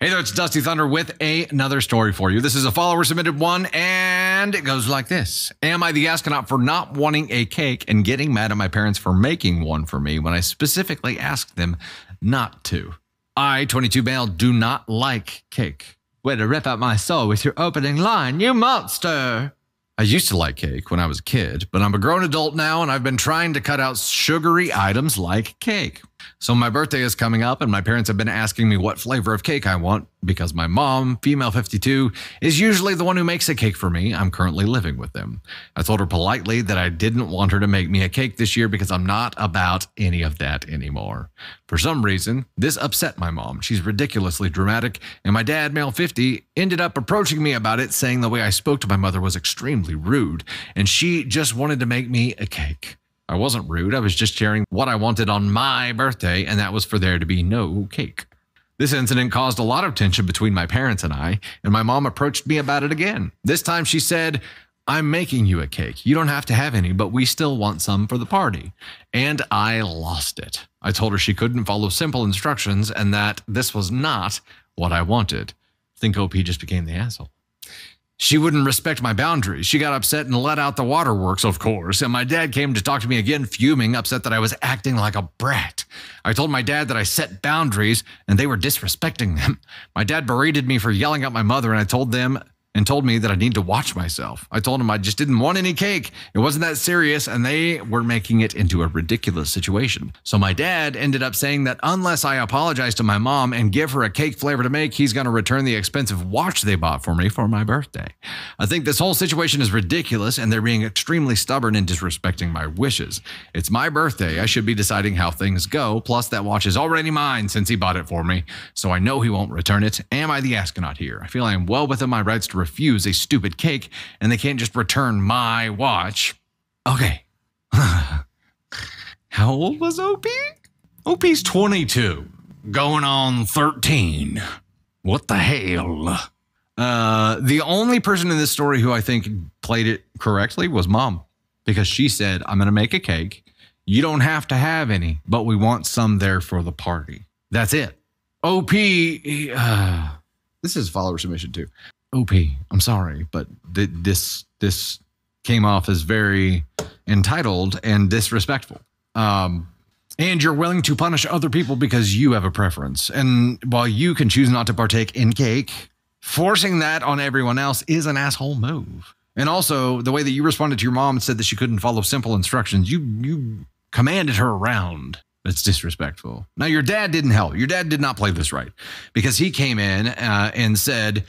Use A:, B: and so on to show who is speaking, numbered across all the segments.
A: Hey there, it's Dusty Thunder with another story for you. This is a follower submitted one, and it goes like this. Am I the astronaut for not wanting a cake and getting mad at my parents for making one for me when I specifically asked them not to? I, 22 male, do not like cake. Way to rip out my soul with your opening line, you monster! I used to like cake when I was a kid, but I'm a grown adult now and I've been trying to cut out sugary items like cake. So my birthday is coming up and my parents have been asking me what flavor of cake I want because my mom, female 52, is usually the one who makes a cake for me. I'm currently living with them. I told her politely that I didn't want her to make me a cake this year because I'm not about any of that anymore. For some reason, this upset my mom. She's ridiculously dramatic, and my dad, male 50, ended up approaching me about it, saying the way I spoke to my mother was extremely rude, and she just wanted to make me a cake. I wasn't rude. I was just sharing what I wanted on my birthday, and that was for there to be no cake. This incident caused a lot of tension between my parents and I, and my mom approached me about it again. This time she said, I'm making you a cake. You don't have to have any, but we still want some for the party. And I lost it. I told her she couldn't follow simple instructions and that this was not what I wanted. I think OP just became the asshole. She wouldn't respect my boundaries. She got upset and let out the waterworks, of course, and my dad came to talk to me again, fuming, upset that I was acting like a brat. I told my dad that I set boundaries and they were disrespecting them. My dad berated me for yelling at my mother, and I told me that I need to watch myself. I told him I just didn't want any cake. It wasn't that serious, and they were making it into a ridiculous situation. So my dad ended up saying that unless I apologize to my mom and give her a cake flavor to make, he's going to return the expensive watch they bought for me for my birthday. I think this whole situation is ridiculous, and they're being extremely stubborn and disrespecting my wishes. It's my birthday. I should be deciding how things go. Plus, that watch is already mine since he bought it for me, so I know he won't return it. Am I the astronaut here? I feel I am well within my rights to refuse a stupid cake, and they can't just return my watch. Okay. How old was OP? OP's 22, going on 13. What the hell? The only person in this story who I think played it correctly was Mom, because she said, I'm going to make a cake. You don't have to have any, but we want some there for the party. That's it. OP, this is follower submission too. OP, I'm sorry, but this came off as very entitled and disrespectful. And you're willing to punish other people because you have a preference. And while you can choose not to partake in cake, forcing that on everyone else is an asshole move. And also, the way that you responded to your mom and said that she couldn't follow simple instructions, you commanded her around. It's disrespectful. Now, your dad didn't help. Your dad did not play this right, because he came in and said,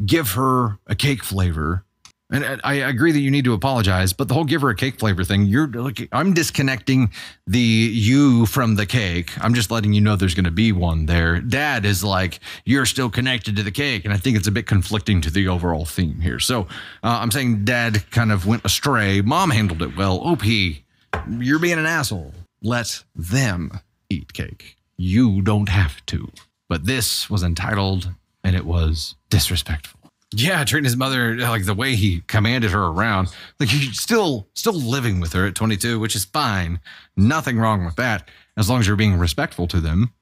A: give her a cake flavor. And I agree that you need to apologize, but the whole give her a cake flavor thing, you're like, I'm disconnecting the you from the cake. I'm just letting you know there's going to be one there. Dad is like, you're still connected to the cake. And I think it's a bit conflicting to the overall theme here. So I'm saying Dad kind of went astray. Mom handled it well. OP, you're being an asshole. Let them eat cake. You don't have to. But this was entitled, and it was disrespectful. Yeah, treating his mother like the way he commanded her around. Like, he's still living with her at 22, which is fine. Nothing wrong with that, as long as you're being respectful to them.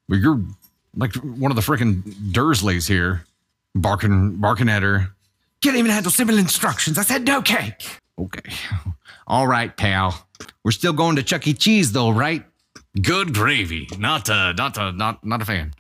A: But you're like one of the freaking Dursleys here, barking at her. Can't even handle simple instructions. I said no cake. Okay. All right, pal. We're still going to Chuck E. Cheese, though, right? Good gravy. Not a fan.